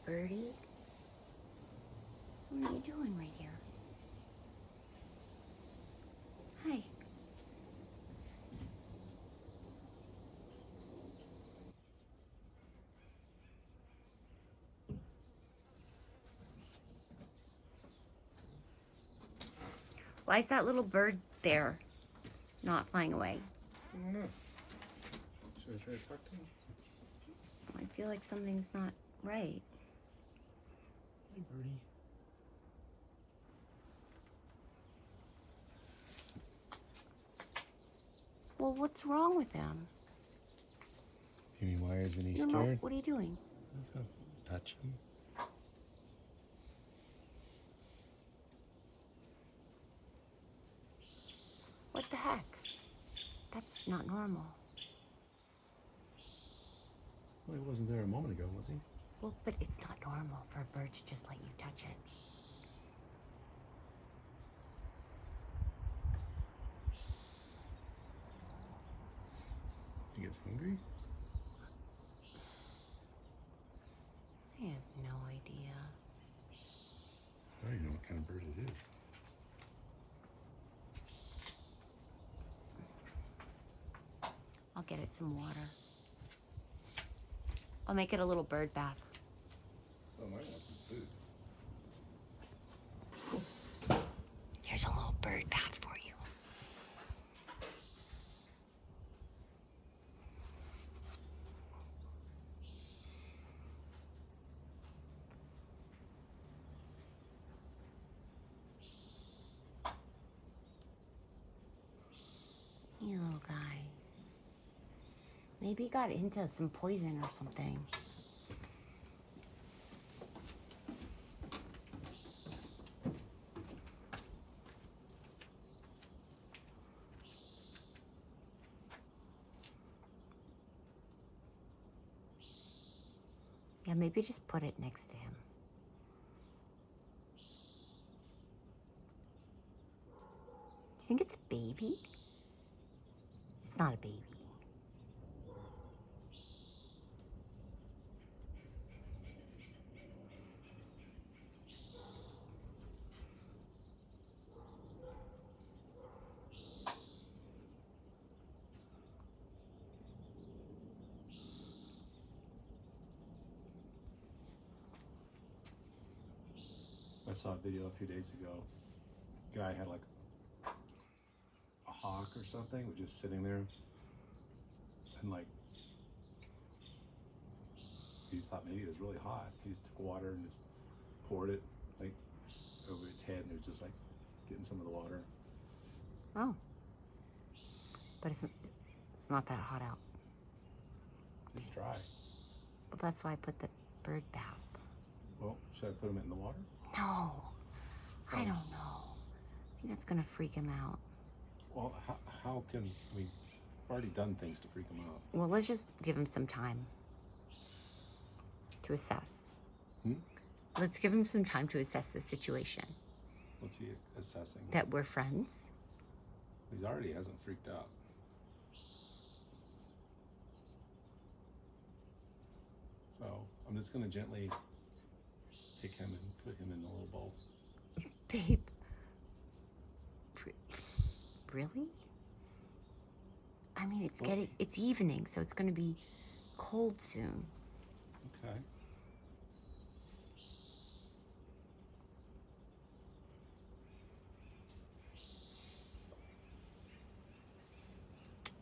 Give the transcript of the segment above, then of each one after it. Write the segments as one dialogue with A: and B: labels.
A: Birdie? What are you doing right here? Hi. Why is that little bird there, not flying away?
B: I don't know. Should I try to talk to him?
A: I feel like something's not right.
B: Hey, Birdie.
A: Well, what's wrong with him?
B: You mean, why isn't he
A: No,
B: scared?
A: what are you doing?
B: Touch him.
A: What the heck? That's not normal.
B: Well, he wasn't there a moment ago, was he?
A: Well, but it's not normal for a bird to just let you touch it.
B: He gets hungry?
A: I have no idea.
B: I don't even know what kind of bird it is.
A: I'll get it some water. I'll make it a little bird bath.
B: Oh, I might want some food.
A: Here's a little bird bath for you. You little guy. Maybe he got into some poison or something. Yeah, maybe just put it next to him. You think it's a baby? It's not a baby.
B: I saw a video a few days ago. Guy had like a hawk or something, was just sitting there, and like he just thought maybe it was really hot. He just took water and just poured it like over its head, and it was just like getting some of the water.
A: Oh. But it's not that hot out.
B: It's dry.
A: Well, that's why I put the bird bath.
B: Well, should I put him in the water?
A: No. I don't know. I think that's gonna freak him out.
B: Well, how can we've already done things to freak him out?
A: Well, let's just give him some time to assess. Let's give him some time to assess the situation.
B: What's he assessing?
A: That we're friends.
B: He already hasn't freaked out. So I'm just gonna gently take him and put him in the little bowl.
A: Babe. Really? I mean, it's evening, so it's gonna be cold soon.
B: Okay.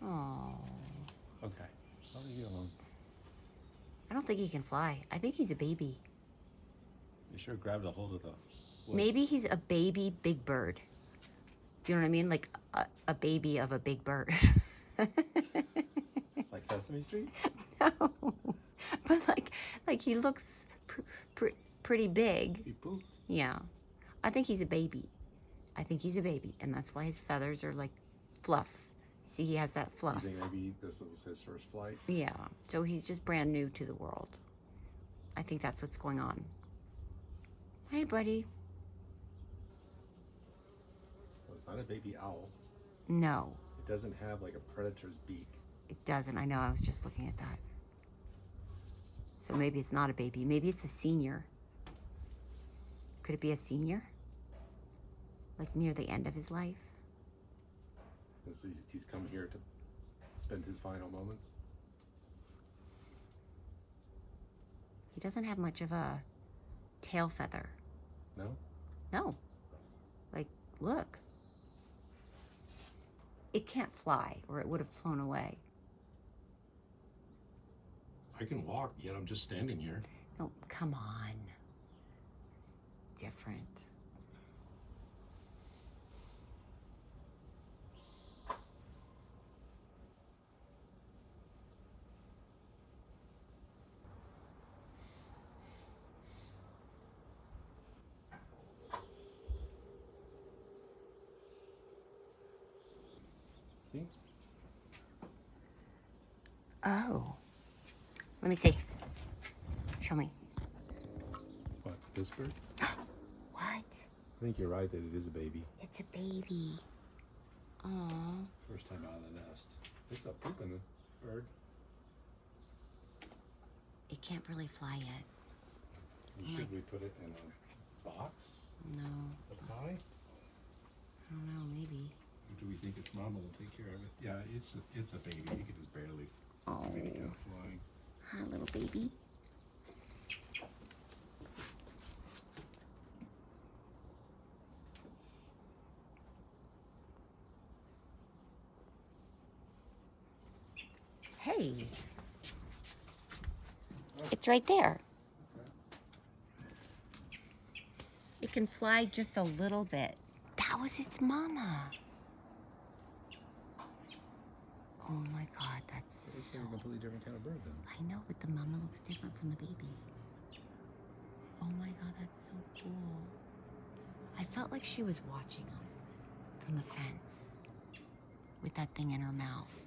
A: Oh.
B: Okay. I'll leave you alone.
A: I don't think he can fly. I think he's a baby.
B: You sure grabbed a hold of the wood.
A: Maybe he's a baby big bird. Do you know what I mean? Like a baby of a big bird.
B: Like Sesame Street?
A: No. But like he looks pretty big.
B: He pooped.
A: Yeah. I think he's a baby. I think he's a baby. And that's why his feathers are like fluff. See, he has that fluff.
B: You think maybe this was his first flight?
A: Yeah. So he's just brand new to the world. I think that's what's going on. Hey, buddy.
B: Well, it's not a baby owl.
A: No,
B: It doesn't have like a predator's beak.
A: it doesn't. I know. I was just looking at that. So maybe it's not a baby. Maybe it's a senior. Could it be a senior? Like near the end of his life?
B: He's come here to spend his final moments.
A: He doesn't have much of a tail feather.
B: No?
A: No. Like, look. It can't fly, or it would have flown away.
B: I can walk, yet I'm just standing here.
A: No, come on. It's different.
B: See?
A: Oh. Let me see. Show me.
B: What, this bird?
A: What?
B: I think you're right that it is a baby.
A: It's a baby. Aww.
B: First time out of the nest. It's a pooping bird.
A: It can't really fly yet.
B: Should we put it in a box?
A: No.
B: A pie?
A: I don't know, maybe.
B: Or do we think its mama will take care of it? Yeah, it's a baby. You can just barely
A: Oh.
B: do any kind of flying.
A: Hi, little baby. Hey. It's right there. It can fly just a little bit. That was its mama. Oh my God, that's
B: It's
A: so...
B: a completely different kind of bird then.
A: I know, but the mama looks different from the baby. Oh my God, that's so cool. I felt like she was watching us from the fence with that thing in her mouth.